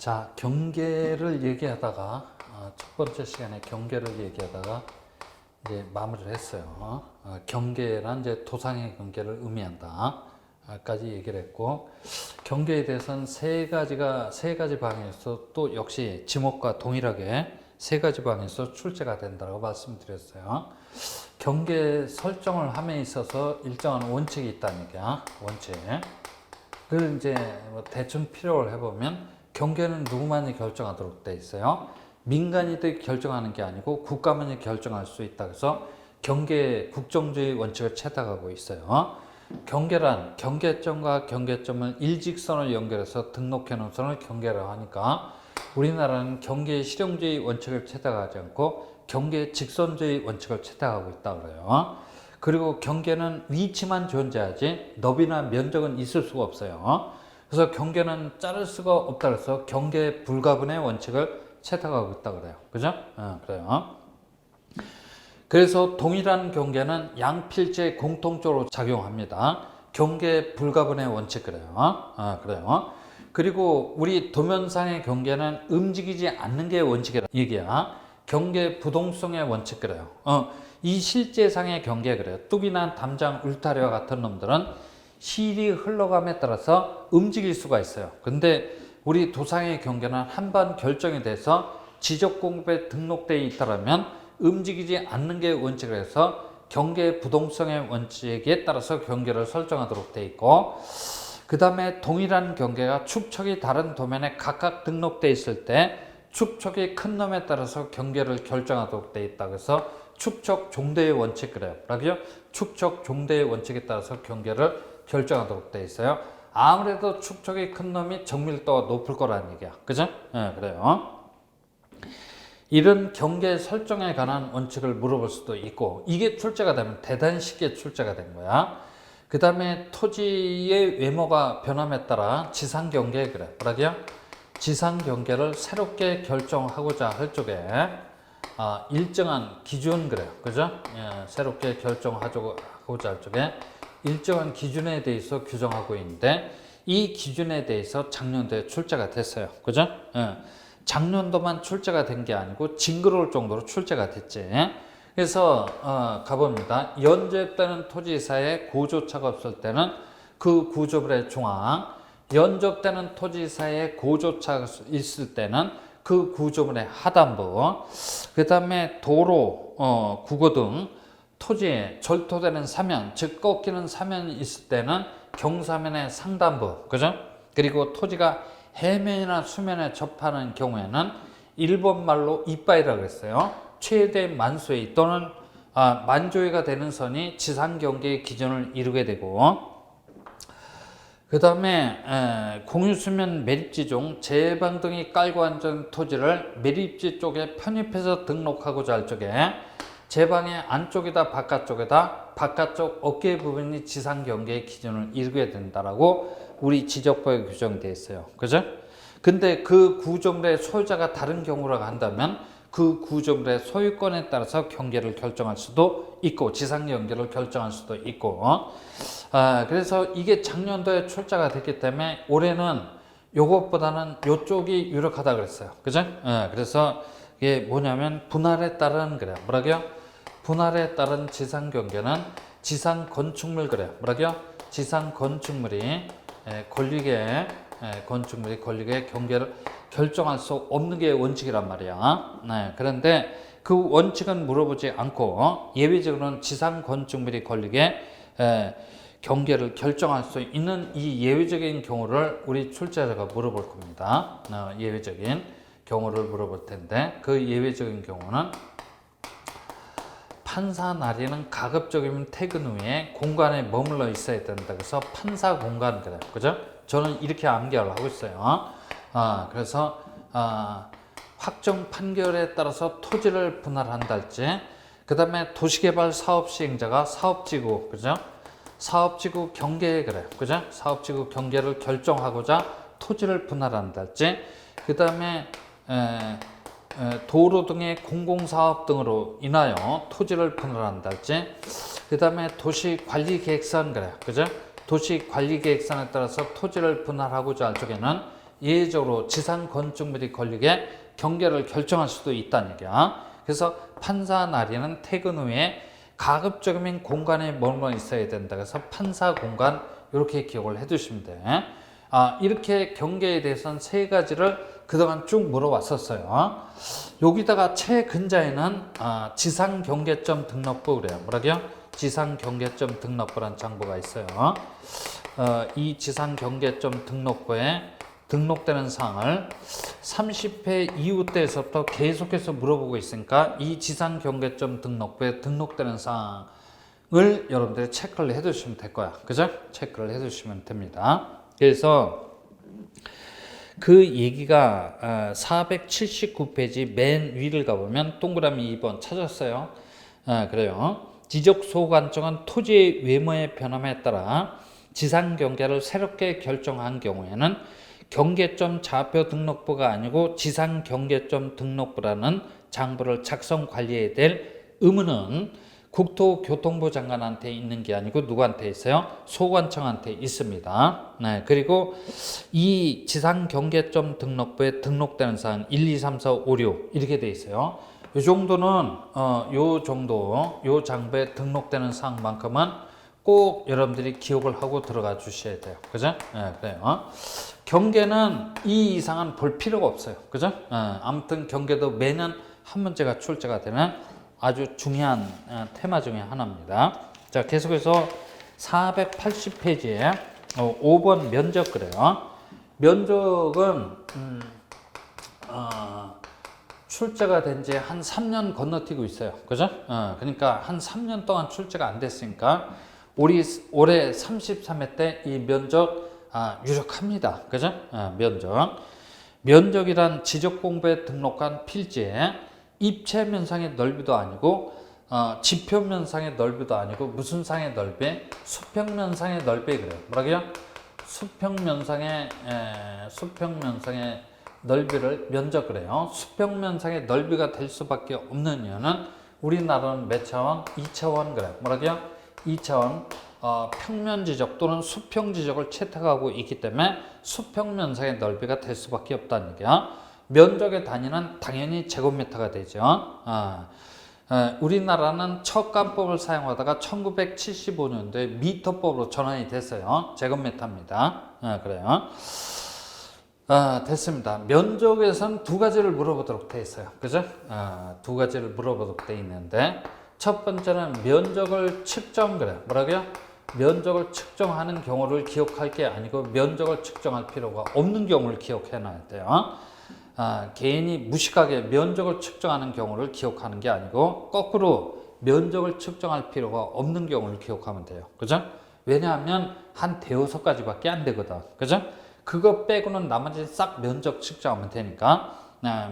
자, 경계를 얘기하다가 첫 번째 시간에 경계를 얘기하다가 이제 마무리를 했어요. 경계란 이제 도상의 경계를 의미한다. 까지 얘기를 했고, 경계에 대해서는 세 가지 방에서 또 역시 지목과 동일하게 세 가지 방에서 출제가 된다고 말씀드렸어요. 경계 설정을 함에 있어서 일정한 원칙이 있다는 얘기야. 원칙. 그걸 이제 뭐 대충 필요를 해보면 경계는 누구만이 결정하도록 돼 있어요. 민간이들 결정하는 게 아니고 국가만이 결정할 수 있다. 그래서 경계 국정주의 원칙을 채택하고 있어요. 경계란 경계점과 경계점을 일직선을 연결해서 등록해 놓은 선을 경계라고 하니까 우리나라는 경계 실용주의 원칙을 채택하지 않고 경계 직선주의 원칙을 채택하고 있다 그래요. 그리고 경계는 위치만 존재하지 너비나 면적은 있을 수가 없어요. 그래서 경계는 자를 수가 없다 그래서 경계 불가분의 원칙을 채택하고 있다 그래요. 그죠? 그래요. 그래서 동일한 경계는 양필지에 공통적으로 작용합니다. 경계 불가분의 원칙 그래요. 그래요. 그리고 우리 도면상의 경계는 움직이지 않는 게 원칙이라 얘기야. 경계 부동성의 원칙 그래요. 이 실제상의 경계 그래요. 뚝이나 담장, 울타리와 같은 놈들은 실이 흘러감에 따라서 움직일 수가 있어요. 근데 우리 도상의 경계는 한번 결정이 돼서 지적공급에 등록되어 있다면 움직이지 않는 게 원칙을 해서 경계 부동성의 원칙에 따라서 경계를 설정하도록 되어 있고, 그 다음에 동일한 경계가 축척이 다른 도면에 각각 등록되어 있을 때 축척이 큰 놈에 따라서 경계를 결정하도록 되어 있다. 그래서 축척 종대의 원칙 그래요. 뭐라고요? 축척 종대의 원칙에 따라서 경계를 결정하도록 되어 있어요. 아무래도 축척이 큰 놈이 정밀도가 높을 거라는 얘기야. 그죠? 그래요. 이런 경계 설정에 관한 원칙을 물어볼 수도 있고, 이게 출제가 되면 대단히 쉽게 출제가 된 거야. 그 다음에 토지의 외모가 변함에 따라 지상 경계 그래. 뭐라고요? 지상 경계를 새롭게 결정하고자 할 적에 일정한 기준 그래요. 그죠? 새롭게 결정하고자 할 적에 일정한 기준에 대해서 규정하고 있는데, 이 기준에 대해서 작년도에 출제가 됐어요. 그죠? 작년도만 출제가 된 게 아니고 징그러울 정도로 출제가 됐지. 그래서 가봅니다. 연접되는 토지사에 고조차가 없을 때는 그 구조물의 중앙, 연접되는 토지사에 고조차가 있을 때는 그 구조물의 하단부, 그 다음에 도로, 국어 등 토지에 절토되는 사면, 즉 꺾이는 사면이 있을 때는 경사면의 상단부, 그죠? 그리고 토지가 해면이나 수면에 접하는 경우에는 일본말로 이빠이라고 했어요. 최대 만수의 또는 만조위가 되는 선이 지상경계의 기준을 이루게 되고, 그 다음에 공유수면 매립지 중 제방 등이 깔고 앉은 토지를 매립지 쪽에 편입해서 등록하고자 할 적에 제방의 안쪽이다 바깥쪽이다 바깥쪽 어깨 부분이 지상경계의 기준을 이루게 된다라고 우리 지적법에 규정되어 있어요. 그죠? 근데 그 구조물의 소유자가 다른 경우라고 한다면 그 구조물의 소유권에 따라서 경계를 결정할 수도 있고 지상 경계를 결정할 수도 있고, 그래서 이게 작년도에 출제가 됐기 때문에 올해는 요것보다는 요쪽이 유력하다 그랬어요. 그죠? 그래서 이게 뭐냐면 분할에 따른 그래요. 뭐라고요? 분할에 따른 지상 경계는 지상 건축물 그래요. 뭐라고요? 지상 건축물이 권리계 경계를 결정할 수 없는 게 원칙이란 말이야. 그런데 그 원칙은 물어보지 않고 예외적으로는 지상 건축물이 권리계 경계를 결정할 수 있는 이 예외적인 경우를 우리 출제자가 물어볼 겁니다. 예외적인 경우를 물어볼 텐데, 그 예외적인 경우는 판사 날이는 가급적이면 퇴근 후에 공간에 머물러 있어야 된다. 그래서 판사 공간 그래요. 그죠? 저는 이렇게 암기를 하고 있어요. 그래서 확정 판결에 따라서 토지를 분할한다 할지, 그 다음에 도시개발 사업 시행자가 사업지구, 그죠? 사업지구 경계 그래요. 그죠? 사업지구 경계를 결정하고자 토지를 분할한다 할지, 그 다음에 도로 등의 공공사업 등으로 인하여 토지를 분할한다 할지, 그 다음에 도시관리계획선 그래요. 그죠? 도시관리계획선에 따라서 토지를 분할하고자 할 적에는 예외적으로 지상 건축물이 걸리게 경계를 결정할 수도 있다는 얘기야. 그래서 판사 나리는 퇴근 후에 가급적이면 공간에 머물러 있어야 된다. 그래서 판사 공간 이렇게 기억을 해두시면 돼. 이렇게 경계에 대해서는 세 가지를 그동안 쭉 물어왔었어요. 여기다가 최근자에는 지상 경계점 등록부 그래요. 뭐라고요? 지상 경계점 등록부란 장부가 있어요. 이 지상 경계점 등록부에 등록되는 사항을 30회 이후 때에서부터 계속해서 물어보고 있으니까 이 지상 경계점 등록부에 등록되는 사항을 여러분들이 체크를 해 두시면 될 거야. 그죠? 체크를 해 두시면 됩니다. 그래서 그 얘기가 479페이지 맨 위를 가보면 동그라미 2번 찾았어요. 그래요. 지적 소관청은 토지의 외모의 변함에 따라 지상 경계를 새롭게 결정한 경우에는 경계점 좌표 등록부가 아니고 지상 경계점 등록부라는 장부를 작성 관리해야 될 의무는 국토교통부 장관한테 있는 게 아니고 누구한테 있어요? 소관청한테 있습니다. 네, 그리고 이 지상 경계점 등록부에 등록되는 사항 1, 2, 3, 4, 5, 6 이렇게 돼 있어요. 이 정도는 요 장부에 등록되는 사항만큼은 꼭 여러분들이 기억을 하고 들어가 주셔야 돼요. 그죠? 네, 그래요. 경계는 이 이상은 볼 필요가 없어요. 그죠? 아무튼 경계도 매년 한 문제가 출제가 되는 아주 중요한 테마 중에 하나입니다. 자, 계속해서 480페이지에 5번 면적 그래요. 면적은 출제가 된 지 한 3년 건너뛰고 있어요. 그죠? 그러니까 한 3년 동안 출제가 안 됐으니까 올해 33회 때 이 면적 유력합니다. 그죠? 면적이란 지적공부에 등록한 필지에 입체 면상의 넓이도 아니고 지표 면상의 넓이도 아니고 무슨 상의 넓이? 수평 면상의 넓이 그래요. 뭐라고요? 수평 면상의 넓이를 면적 그래요. 수평 면상의 넓이가 될 수밖에 없는 이유는 우리나라는 몇 차원? 2차원 그래요. 뭐라고요? 2차원 평면 지적 또는 수평 지적을 채택하고 있기 때문에 수평 면상의 넓이가 될 수밖에 없다는 얘기야. 면적의 단위는 당연히 제곱미터가 되죠. 우리나라는 척간법을 사용하다가 1975년도에 미터법으로 전환이 됐어요. 제곱미터입니다. 그래요. 됐습니다. 면적에서는 두 가지를 물어보도록 돼 있어요. 그죠? 두 가지를 물어보도록 돼 있는데 첫 번째는 면적을 측정 그래요. 뭐라고요? 면적을 측정하는 경우를 기억할 게 아니고 면적을 측정할 필요가 없는 경우를 기억해 놔야 돼요. 개인이 무식하게 면적을 측정하는 경우를 기억하는 게 아니고 거꾸로 면적을 측정할 필요가 없는 경우를 기억하면 돼요. 그죠? 왜냐하면 한 대여섯 가지밖에 안 되거든. 그죠? 그거 빼고는 나머지 싹 면적 측정하면 되니까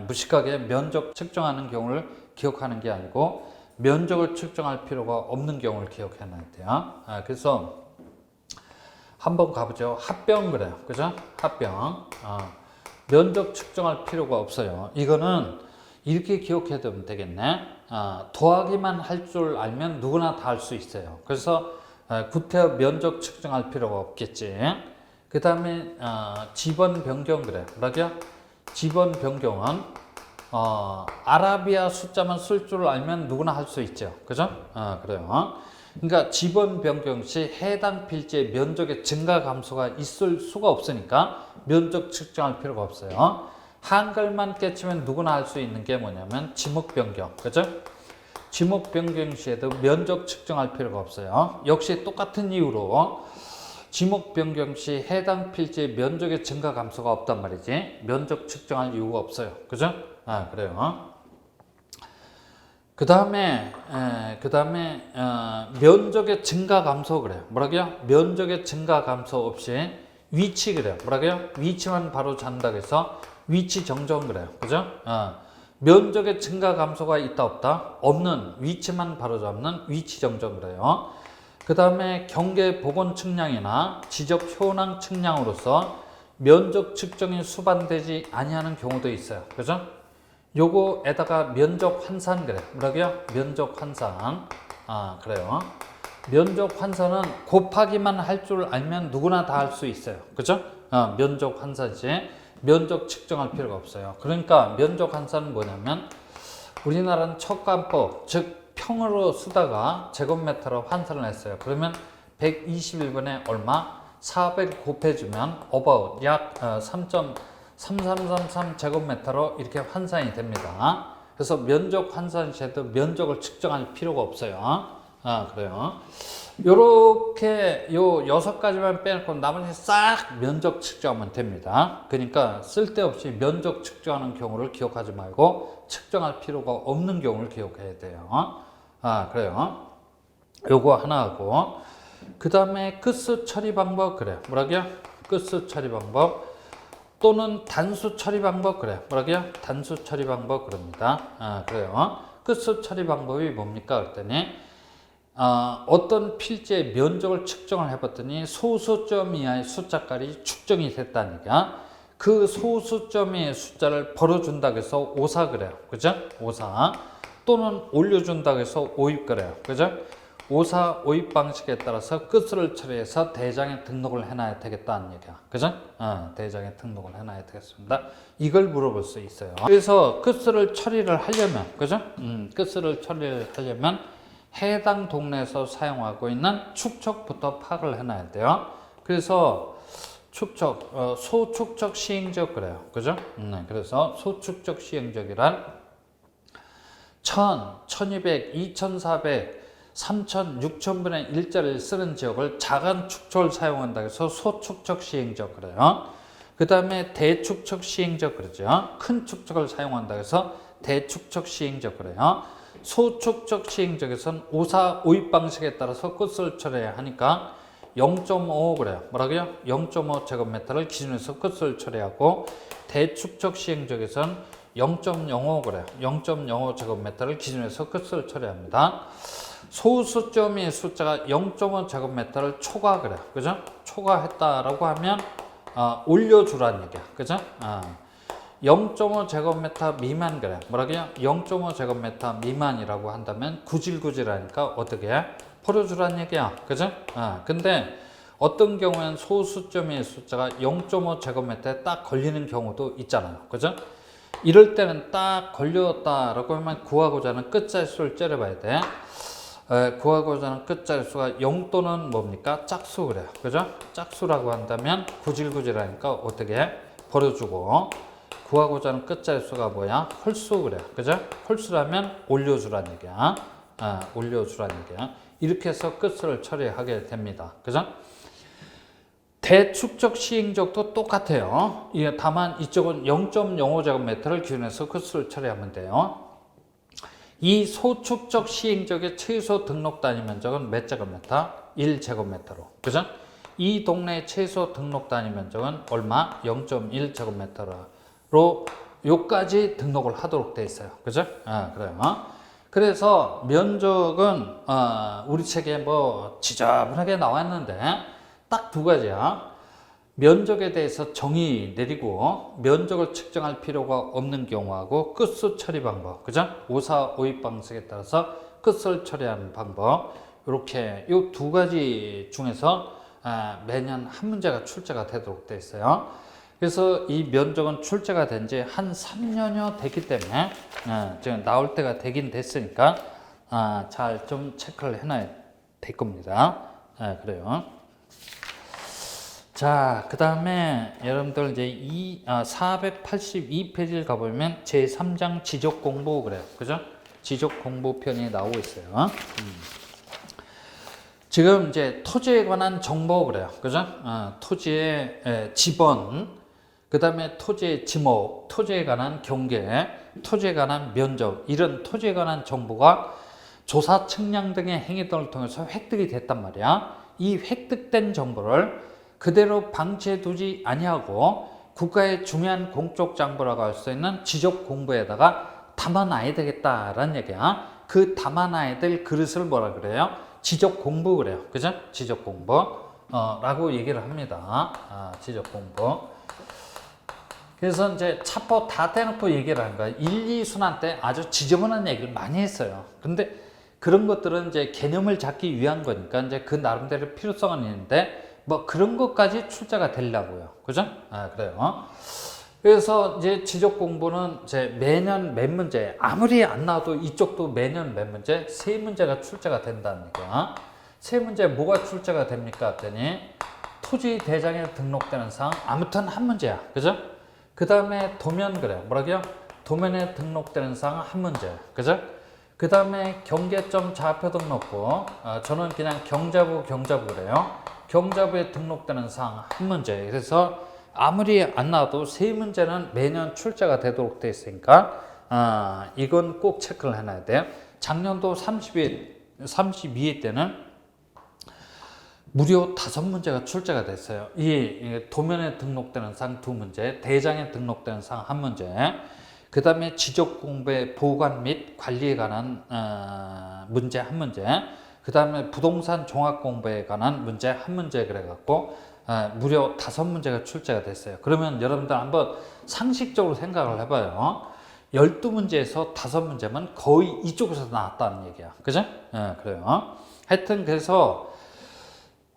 무식하게 면적 측정하는 경우를 기억하는 게 아니고 면적을 측정할 필요가 없는 경우를 기억해 놔야 돼요. 그래서 한번 가보죠. 합병 그래요. 그죠? 합병. 면적 측정할 필요가 없어요. 이거는 이렇게 기억해 두면 되겠네. 더하기만 할 줄 알면 누구나 다 할 수 있어요. 그래서 구태여 면적 측정할 필요가 없겠지. 그 다음에 지번 변경 그래. 뭐라고요? 지번 변경은 아라비아 숫자만 쓸 줄 알면 누구나 할 수 있죠. 그죠? 그래요. 그러니까 지번 변경 시 해당 필지의 면적의 증가 감소가 있을 수가 없으니까 면적 측정할 필요가 없어요. 한글만 깨치면 누구나 할 수 있는 게 뭐냐면 지목 변경. 그죠? 지목 변경 시에도 면적 측정할 필요가 없어요. 역시 똑같은 이유로 지목 변경 시 해당 필지의 면적의 증가 감소가 없단 말이지. 면적 측정할 이유가 없어요. 그죠? 그래요. 그 다음에 면적의 증가 감소 그래요. 뭐라고요? 면적의 증가 감소 없이 위치 그래요. 뭐라고요? 위치만 바로 잡는다고 해서 위치 정정 그래요. 그죠? 면적의 증가 감소가 있다 없다? 없는 위치만 바로 잡는 위치 정정 그래요. 그 다음에 경계 복원 측량이나 지적 효능 측량으로서 면적 측정이 수반되지 아니하는 경우도 있어요. 그죠? 요거에다가 면적 환산 그래. 뭐라고요? 면적 환산. 그래요. 면적 환산은 곱하기만 할 줄 알면 누구나 다 할 수 있어요. 그죠? 면적 환산이지. 면적 측정할 필요가 없어요. 그러니까 면적 환산은 뭐냐면 우리나라는 척관법, 즉 평으로 쓰다가 제곱미터로 환산을 했어요. 그러면 121번에 얼마? 400 곱해주면 about 약 3.3333 제곱미터로 이렇게 환산이 됩니다. 그래서 면적 환산 시에도 면적을 측정할 필요가 없어요. 그래요. 요렇게 요 6가지만 빼놓고 나머지 싹 면적 측정하면 됩니다. 그러니까 쓸데없이 면적 측정하는 경우를 기억하지 말고 측정할 필요가 없는 경우를 기억해야 돼요. 그래요. 요거 하나 하고, 그 다음에 끝수 처리 방법, 그래. 뭐라고요? 끝수 처리 방법 또는 단수 처리 방법, 그래. 뭐라고요? 단수 처리 방법, 그럽니다. 그래요. 끝수 처리 방법이 뭡니까? 그랬더니 어떤 필지의 면적을 측정을 해봤더니 소수점 이하의 숫자까지 측정이 됐다는 얘기야. 그 소수점 이하의 숫자를 벌어준다고 해서 오사 그래요. 그죠? 오사. 또는 올려준다고 해서 오입 그래요. 그죠? 오사 오입 방식에 따라서 끝을 처리해서 대장에 등록을 해놔야 되겠다는 얘기야. 그죠? 대장에 등록을 해놔야 되겠습니다. 이걸 물어볼 수 있어요. 그래서 끝을 처리를 하려면, 그죠? 끝을 처리를 하려면 해당 동네에서 사용하고 있는 축척부터 파악을 해놔야 돼요. 그래서 축척, 소축척 시행적 그래요. 그죠? 그래서 소축척 시행적이란 1000, 1200, 2400, 3000, 6000분의 1짜리를 쓰는 지역을 작은 축척을 사용한다 해서 소축척 시행적 그래요. 그 다음에 대축척 시행적 그러죠. 큰 축척을 사용한다 해서 대축척 시행적 그래요. 소축척 시행적에서는 오사 오입 방식에 따라서 끝을 처리해야 하니까 0.5 그래요. 뭐라고요? 0.5 제곱미터를 기준해서 끝을 처리하고, 대축척 시행적에서는 0.05 그래요. 0.05 제곱미터를 기준해서 끝을 처리합니다. 소수점의 숫자가 0.5 제곱미터를 초과 그래요. 그죠? 초과했다라고 하면 올려주라는 얘기야. 그죠? 0.5 제곱미터 미만 그래. 뭐라고요? 0.5 제곱미터 미만이라고 한다면 구질구질하니까 어떻게 해? 벌어주라는 얘기야. 그죠? 근데 어떤 경우에는 소수점의 숫자가 0.5 제곱미터에 딱 걸리는 경우도 있잖아요. 그죠? 이럴 때는 딱 걸렸다라고 하면 구하고자 하는 끝자리수를 째려봐야 돼. 구하고자 하는 끝자리수가 0 또는 뭡니까? 짝수 그래요. 그죠? 짝수라고 한다면 구질구질하니까 어떻게 해? 벌어주고, 구하고자 하는 끝자리수가 뭐야? 홀수 그래요. 그죠? 홀수라면 올려주라는 얘기야. 올려주라는 얘기야. 이렇게 해서 끝을 처리하게 됩니다. 그죠? 대축적 시행적도 똑같아요. 다만 이쪽은 0.05제곱미터를 기준해서 끝을 처리하면 돼요. 이 소축적 시행적의 최소 등록 단위 면적은 몇 제곱미터? 1제곱미터로. 그죠? 이 동네의 최소 등록 단위 면적은 얼마? 0.1제곱미터로 요까지 등록을 하도록 돼 있어요. 그죠? 그래요. 그래서 면적은 우리 책에 뭐 지저분하게 나왔는데 딱 두 가지야. 면적에 대해서 정의 내리고 면적을 측정할 필요가 없는 경우하고 끝수 처리 방법, 그죠? 오사 오입 방식에 따라서 끝을 처리하는 방법, 이렇게 이 두 가지 중에서 매년 한 문제가 출제가 되도록 되어 있어요. 그래서 이 면적은 출제가 된 지 한 3년여 됐기 때문에 지금 나올 때가 되긴 됐으니까 잘 좀 체크를 해놔야 될 겁니다. 그래요. 자, 그 다음에 여러분들 이제 482페이지를 가보면 제3장 지적 공부 그래요. 그죠? 지적 공부 편이 나오고 있어요. 지금 이제 토지에 관한 정보 그래요. 그죠? 토지의 지번, 그 다음에 토지의 지목, 토지에 관한 경계, 토지에 관한 면적, 이런 토지에 관한 정보가 조사, 측량 등의 행위 등을 통해서 획득이 됐단 말이야. 이 획득된 정보를 그대로 방치해 두지 아니하고 국가의 중요한 공적 정보라고 할 수 있는 지적 공부에다가 담아놔야 되겠다라는 얘기야. 그 담아놔야 될 그릇을 뭐라 그래요? 지적 공부 그래요. 그죠? 지적 공부 라고 얘기를 합니다. 지적 공부. 그래서 이제 차포 다 떼놓고 얘기를 하는 거야. 1, 2순환 때 아주 지저분한 얘기를 많이 했어요. 근데 그런 것들은 이제 개념을 잡기 위한 거니까 이제 그 나름대로 필요성은 있는데 뭐 그런 것까지 출제가 되려고요. 그죠? 그래요. 그래서 이제 지적 공부는 이제 매년 몇 문제, 아무리 안 나와도 이쪽도 매년 몇 문제, 세 문제가 출제가 된다는 얘기야. 세 문제 뭐가 출제가 됩니까? 했더니 토지 대장에 등록되는 사항, 아무튼 한 문제야. 그죠? 그 다음에 도면 그래. 뭐라고요? 도면에 등록되는 사항 한 문제. 그죠? 그 다음에 경계점 좌표 등록부, 저는 그냥 경자부 그래요. 경자부에 등록되는 사항 한 문제. 그래서 아무리 안 나와도 세 문제는 매년 출제가 되도록 되어 있으니까 이건 꼭 체크를 해놔야 돼요. 작년도 32회 때는 무려 5문제가 출제가 됐어요. 이 도면에 등록되는 사항 2문제, 대장에 등록되는 사항 1문제, 그 다음에 지적 공부의 보관 및 관리에 관한 문제 1문제, 그 다음에 부동산 종합 공부에 관한 문제 1문제 그래갖고 무려 5문제가 출제가 됐어요. 그러면 여러분들 한번 상식적으로 생각을 해봐요. 12문제에서 5문제면 거의 이쪽에서 나왔다는 얘기야. 그죠? 그래요. 하여튼 그래서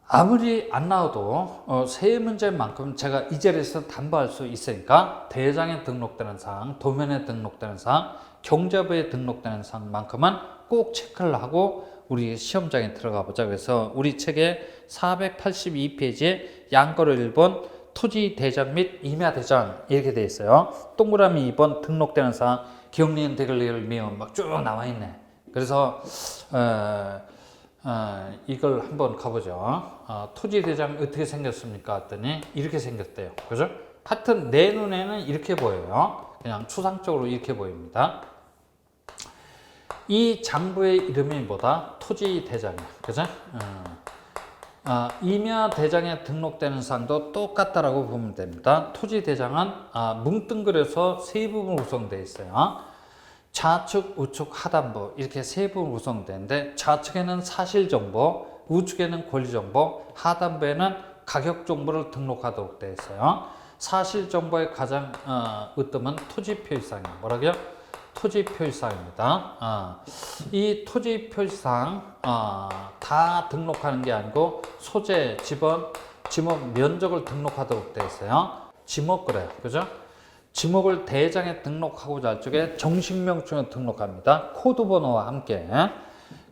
아무리 안 나와도 세 문제만큼 제가 이 자리에서 담보할 수 있으니까 대장에 등록되는 사항, 도면에 등록되는 사항, 경자부에 등록되는 사항만큼은 꼭 체크를 하고 우리 시험장에 들어가 보자. 그래서 우리 책의 482페이지에 양거를 1번 토지 대장 및 임야 대장 이렇게 되어 있어요. 동그라미 2번 등록되는 사항, 기억리은 대글리를 미음 막 쭉 나와 있네. 그래서 이걸 한번 가보죠. 토지 대장 어떻게 생겼습니까? 했더니 이렇게 생겼대요. 그죠? 하여튼 내 눈에는 이렇게 보여요. 그냥 추상적으로 이렇게 보입니다. 이 장부의 이름이 뭐다? 토지 대장이야. 그죠? 임야 대장에 등록되는 사항도 똑같다라고 보면 됩니다. 토지 대장은 뭉뚱그려서 세 부분으로 구성되어 있어요. 좌측, 우측, 하단부 이렇게 세 부분으로 구성되는데 좌측에는 사실 정보, 우측에는 권리 정보, 하단부에는 가격 정보를 등록하도록 되어 있어요. 사실 정보의 가장 으뜸은 토지 표시사항이에요. 뭐라고요? 토지 표시사항입니다. 이 토지 표시사항 다 등록하는 게 아니고 소재, 지번, 지목 면적을 등록하도록 되어 있어요. 지목 그래요. 그죠? 지목을 대장에 등록하고자 할 적에 정식명칭을 등록합니다. 코드 번호와 함께.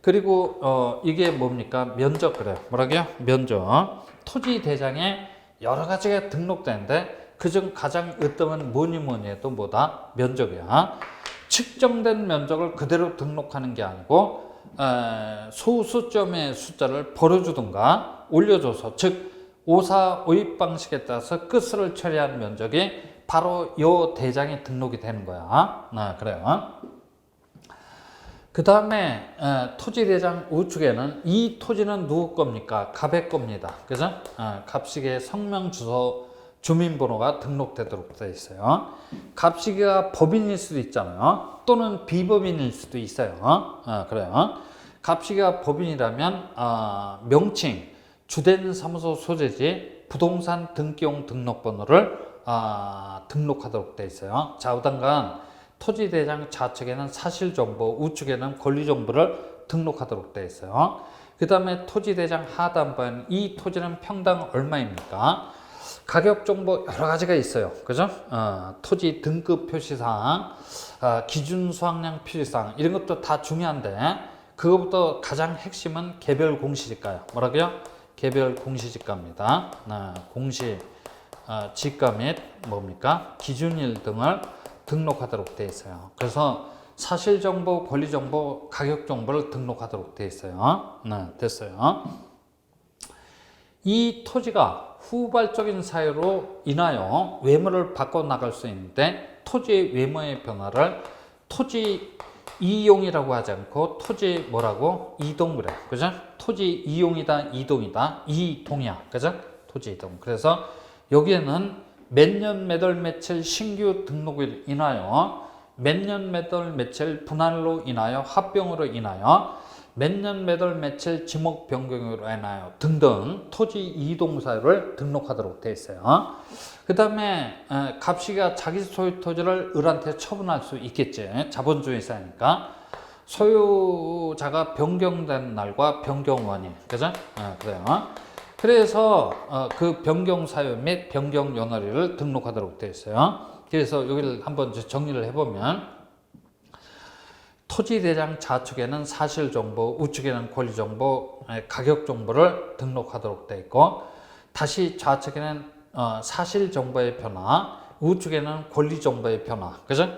그리고 이게 뭡니까? 면적 그래요. 뭐라고요? 면적. 토지 대장에 여러 가지가 등록되는데 그중 가장 으뜸은 뭐니 해도 뭐다? 면적이야. 측정된 면적을 그대로 등록하는 게 아니고 소수점의 숫자를 벌어주든가 올려줘서 즉 오사 오입 방식에 따라서 끝을 처리한 면적이 바로 요 대장에 등록이 되는 거야. 그래요. 그 다음에 토지 대장 우측에는 이 토지는 누구 겁니까? 갑의 겁니다. 그죠? 갑식의 성명, 주소, 주민번호가 등록되도록 되어 있어요. 갑식이가 법인일 수도 있잖아요. 또는 비법인일 수도 있어요. 그래요. 갑식이가 법인이라면 명칭, 주된 사무소 소재지, 부동산 등기용 등록번호를 등록하도록 되어 있어요. 좌우단간 토지 대장 좌측에는 사실 정보, 우측에는 권리 정보를 등록하도록 되어 있어요. 그 다음에 토지 대장 하단부에는 이 토지는 평당 얼마입니까? 가격 정보 여러 가지가 있어요. 그죠? 토지 등급 표시사항, 기준 수확량 표시사항 이런 것도 다 중요한데 그것부터 가장 핵심은 개별 공시지가예요. 뭐라고요? 개별 공시지가입니다. 공시 지가 및 뭡니까? 기준일 등을 등록하도록 되어 있어요. 그래서 사실 정보, 권리 정보, 가격 정보를 등록하도록 되어 있어요. 됐어요. 이 토지가 후발적인 사유로 인하여 외모를 바꿔 나갈 수 있는데 토지의 외모의 변화를 토지 이용이라고 하지 않고 토지 뭐라고? 이동 그래. 그죠? 토지 이용이다, 이동이다. 이동이야. 그죠? 토지 이동. 그래서 여기에는 몇 년 몇 월 며칠 신규 등록을 인하여 몇 년 몇 월 며칠 분할로 인하여 합병으로 인하여 몇 년 몇 월 며칠 지목 변경으로 인하여 등등 토지 이동 사유를 등록하도록 되어 있어요. 그 다음에 갑시가 자기 소유 토지를 을한테 처분할 수 있겠지. 자본주의 사니까 소유자가 변경된 날과 변경 원인, 그죠? 그래요. 그래서 그 변경 사유 및 변경 연월일을 등록하도록 되어 있어요. 그래서 여기를 한번 정리를 해보면 토지대장 좌측에는 사실정보, 우측에는 권리정보, 가격정보를 등록하도록 되어 있고, 다시 좌측에는 사실정보의 변화, 우측에는 권리정보의 변화, 그죠?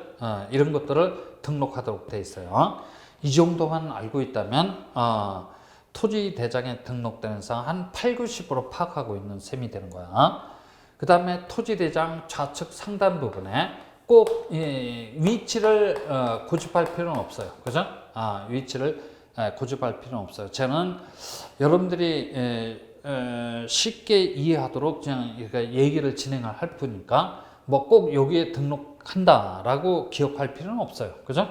이런 것들을 등록하도록 되어 있어요. 이 정도만 알고 있다면 토지대장에 등록되는 사항 한 8, 90% 파악하고 있는 셈이 되는 거야. 그 다음에 토지대장 좌측 상단 부분에 꼭 위치를 고집할 필요는 없어요. 그죠? 위치를 고집할 필요는 없어요. 저는 여러분들이 쉽게 이해하도록 그냥 얘기를 진행을 할 뿐이니까 뭐 꼭 여기에 등록한다라고 기억할 필요는 없어요. 그죠?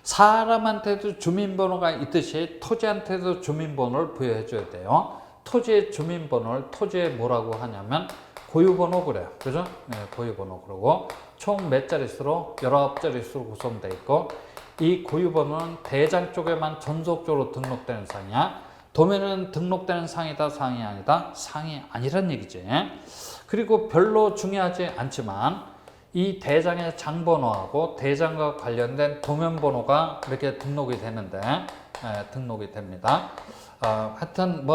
사람한테도 주민번호가 있듯이 토지한테도 주민번호를 부여해 줘야 돼요. 토지의 주민번호를 토지에 뭐라고 하냐면 고유번호 그래요. 그죠? 네, 고유번호 그러고 총 몇 자릿수로 19자릿수로 구성되어 있고, 이 고유번호는 대장 쪽에만 전속적으로 등록되는 상이야. 도면은 등록되는 상이다, 상이 아니다? 상이 아니란 얘기지. 그리고 별로 중요하지 않지만 이 대장의 장번호하고 대장과 관련된 도면번호가 이렇게 등록이 되는데, 등록이 됩니다. 하여튼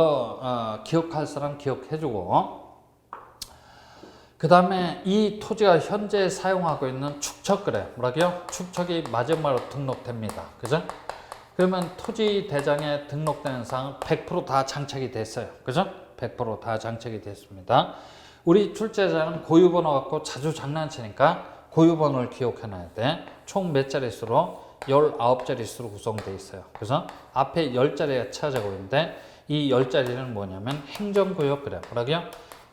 기억할 사람 기억해주고, 그 다음에 이 토지가 현재 사용하고 있는 축척 그래. 뭐라고요? 축척이 마지막으로 등록됩니다. 그죠? 그러면 토지 대장에 등록되는 사항은 100% 다 장착이 됐어요. 그죠? 100% 다 장착이 됐습니다. 우리 출제자는 고유번호 갖고 자주 장난치니까 고유번호를 기억해놔야 돼. 총 몇 자릿수로? 19자릿수로 구성되어 있어요. 그래서 앞에 10자리가 차지하고 있는데, 이 10자리는 뭐냐면 행정구역 그래. 뭐라고요?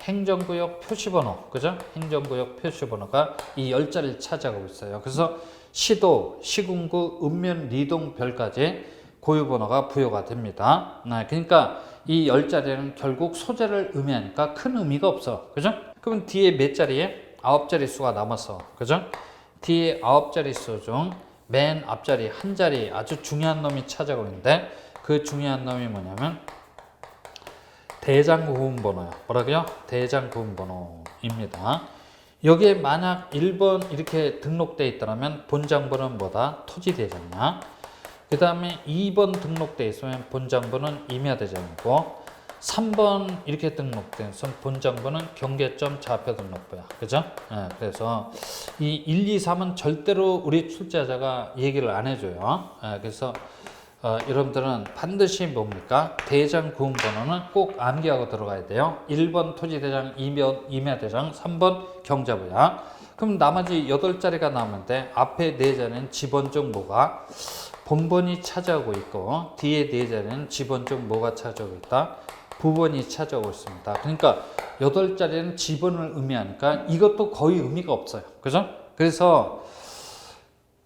행정구역 표시번호, 그죠? 행정구역 표시번호가 이 10자리를 차지하고 있어요. 그래서 시도, 시군구, 읍면, 리동, 별까지 고유번호가 부여가 됩니다. 그러니까 이 10자리는 결국 소재를 의미하니까 큰 의미가 없어. 그죠? 그럼 뒤에 몇 자리에? 9자리 수가 남았어. 그죠? 뒤에 9자리 수 중 맨 앞자리 한 자리 아주 중요한 놈이 차지하고 있는데, 그 중요한 놈이 뭐냐면 대장구분번호야. 뭐라고요? 대장구분번호입니다. 여기에 만약 1번 이렇게 등록되어 있다면 본장번호는 뭐다? 토지대장이야. 그 다음에 2번 등록되어 있으면 본장번호는 임야대장이고, 3번 이렇게 등록된 본장번호는 경계점 좌표등록부야. 그죠? 그래서 이 1, 2, 3은 절대로 우리 출제자가 얘기를 안 해줘요. 그래서 여러분들은 반드시 뭡니까? 대장 구분번호는 꼭 암기하고 들어가야 돼요. 1번 토지대장, 2번 임야대장, 3번 경자부야. 그럼 나머지 8자리가 남았는데, 앞에 4자리는 지번적 뭐가 본번이 차지하고 있고, 뒤에 4자리는 지번적 뭐가 차지하고 있다? 부번이 차지하고 있습니다. 그러니까 8자리는 지번을 의미하니까 이것도 거의 의미가 없어요. 그죠? 그래서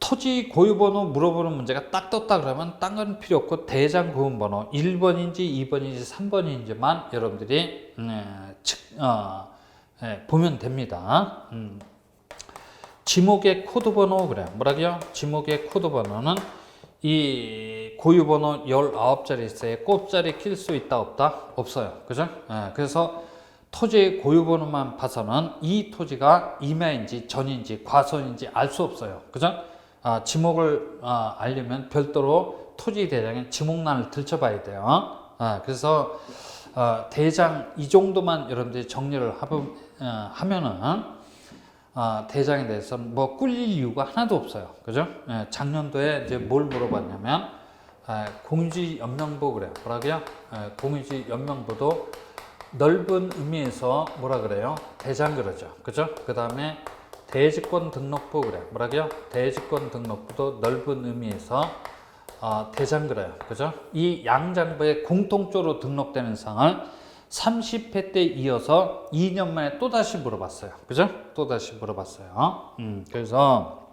토지 고유번호 물어보는 문제가 딱 떴다 그러면 딴 건 필요 없고 대장 구분번호 1번인지 2번인지 3번인지만 여러분들이 보면 됩니다. 지목의 코드번호 그래. 뭐라고요? 지목의 코드번호는 이 고유번호 19자리 있어요. 꼽자리 낄 수 있다 없다? 없어요. 그죠? 그래서 토지의 고유번호만 봐서는 이 토지가 임야인지 전인지 과선인지 알 수 없어요. 그죠? 지목을 알려면 별도로 토지 대장의 지목란을 들춰봐야 돼요. 그래서 대장 이 정도만 여러분들이 정리를 하면은 대장에 대해서는 뭐 꿀릴 이유가 하나도 없어요. 그죠? 작년도에 이제 뭘 물어봤냐면 공유지 연명부 그래요. 뭐라고요? 공유지 연명부도 넓은 의미에서 뭐라 그래요? 대장 그러죠. 그죠? 그 다음에 대지권 등록부 그래. 뭐라고요? 대지권 등록부도 넓은 의미에서 대장 그래요. 그죠? 이 양장부에 공통적으로 등록되는 상을 30회 때 이어서 2년 만에 또다시 물어봤어요. 그죠? 또다시 물어봤어요. 그래서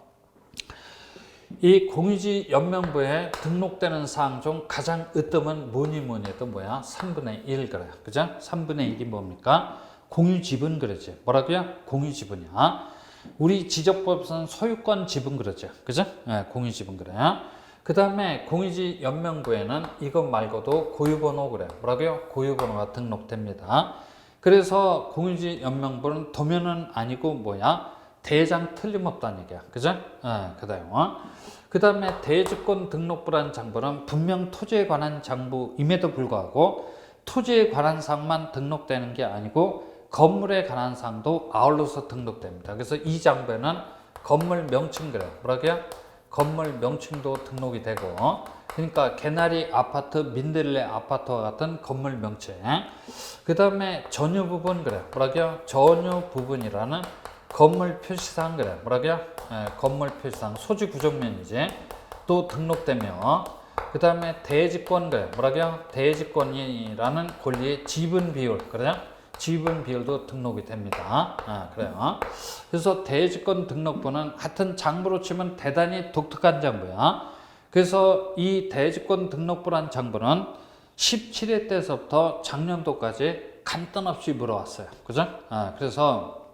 이 공유지 연명부에 등록되는 사항 중 가장 으뜸은 뭐니 해도 뭐야? 3분의 1 그래요. 그죠? 3분의 1이 뭡니까? 공유지분 그러지. 뭐라고요? 공유지분이야. 우리 지적법에서는 소유권 지분 그러죠. 그죠? 공유지분 그래요. 그 다음에 공유지 연명부에는 이것 말고도 고유번호 그래. 뭐라고요? 고유번호가 등록됩니다. 그래서 공유지 연명부는 도면은 아니고 뭐야? 대장 틀림없다는 얘기야. 그죠? 그 다음에 대지권 등록부라는 장부는 분명 토지에 관한 장부임에도 불구하고 토지에 관한 사항만 등록되는 게 아니고 건물에 관한 사항도 아울러서 등록됩니다. 그래서 이 장부에는 건물 명칭 그래요. 뭐라고요? 건물 명칭도 등록이 되고, 그러니까 개나리 아파트, 민들레 아파트와 같은 건물 명칭. 그 다음에 전유 부분 그래요. 뭐라고요? 전유 부분이라는 건물 표시사항 그래요. 뭐라고요? 건물 표시사항, 소지 구정면이지. 또 등록되며, 그 다음에 대지권 그래요. 뭐라고요? 대지권이라는 권리의 지분 비율 그래요. 지분 비율도 등록이 됩니다. 그래요. 그래서 대지권 등록부는 하여튼 장부로 치면 대단히 독특한 장부야. 그래서 이 대지권 등록부란 장부는 17회 때서부터 작년도까지 간단 없이 물어왔어요. 그죠? 그래서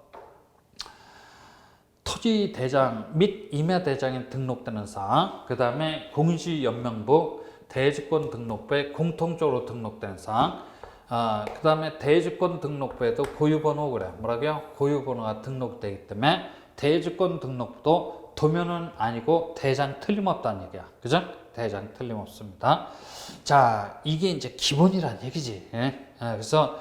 토지 대장 및 임야 대장에 등록되는 사항, 그 다음에 공시연명부 대지권 등록부에 공통적으로 등록된 사항, 그 다음에 대지권 등록부에도 고유번호 그래. 뭐라고요? 고유번호가 등록되기 때문에 대지권 등록부도 도면은 아니고 대장 틀림없다는 얘기야. 그죠? 대장 틀림없습니다. 자, 이게 이제 기본이란 얘기지. 그래서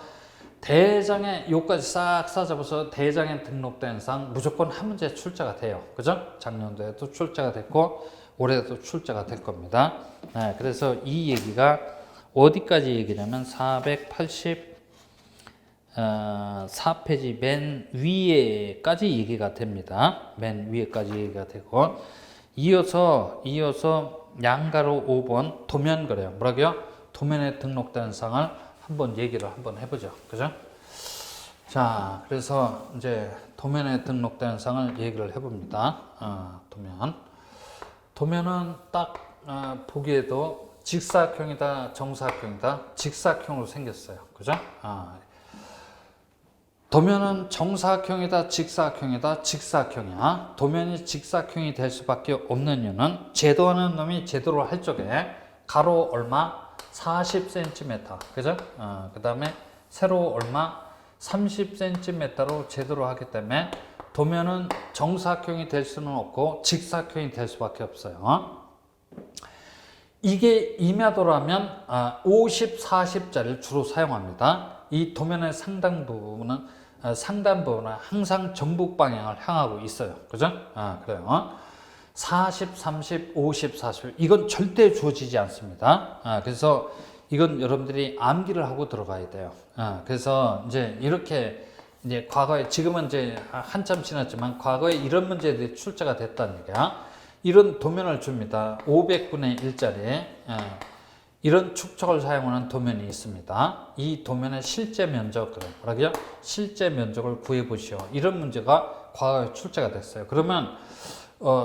대장에 요까지 싹 싸잡아서 대장에 등록된 사항 무조건 한 문제 출제가 돼요. 그죠? 작년도에도 출제가 됐고 올해도 출제가 될 겁니다. 그래서 이 얘기가 어디까지 얘기냐면 484페이지 맨 위에까지 얘기가 됩니다. 맨 위에까지 얘기가 되고 이어서 양가로 5번 도면 그래요. 뭐라고요? 도면에 등록된 사항을 한번 얘기를 한번 해보죠. 그죠? 자, 그래서 이제 도면에 등록된 사항을 얘기를 해봅니다. 도면은 딱 보기에도 직사각형이다, 정사각형이다, 직사각형으로 생겼어요. 그죠? 도면은 정사각형이다, 직사각형이다, 직사각형이야. 도면이 직사각형이 될 수밖에 없는 이유는 제도하는 놈이 제도를 할 적에 가로 얼마? 40cm. 그죠? 그 다음에 세로 얼마? 30cm로 제도를 하기 때문에 도면은 정사각형이 될 수는 없고 직사각형이 될 수밖에 없어요. 이게 임야도라면 50, 40짜리를 주로 사용합니다. 이 도면의 상단 부분은 항상 전북 방향을 향하고 있어요. 그죠? 그래요. 40, 30, 50, 40 이건 절대 주어지지 않습니다. 그래서 이건 여러분들이 암기를 하고 들어가야 돼요. 그래서 이제 이렇게 이제 과거에 지금은 이제 한참 지났지만 과거에 이런 문제들이 출제가 됐다는 얘기야. 이런 도면을 줍니다. 500분의 1짜리 이런 축척을 사용하는 도면이 있습니다. 이 도면의 실제 면적을 뭐라고요? 실제 면적을 구해 보시오. 이런 문제가 과거에 출제가 됐어요. 그러면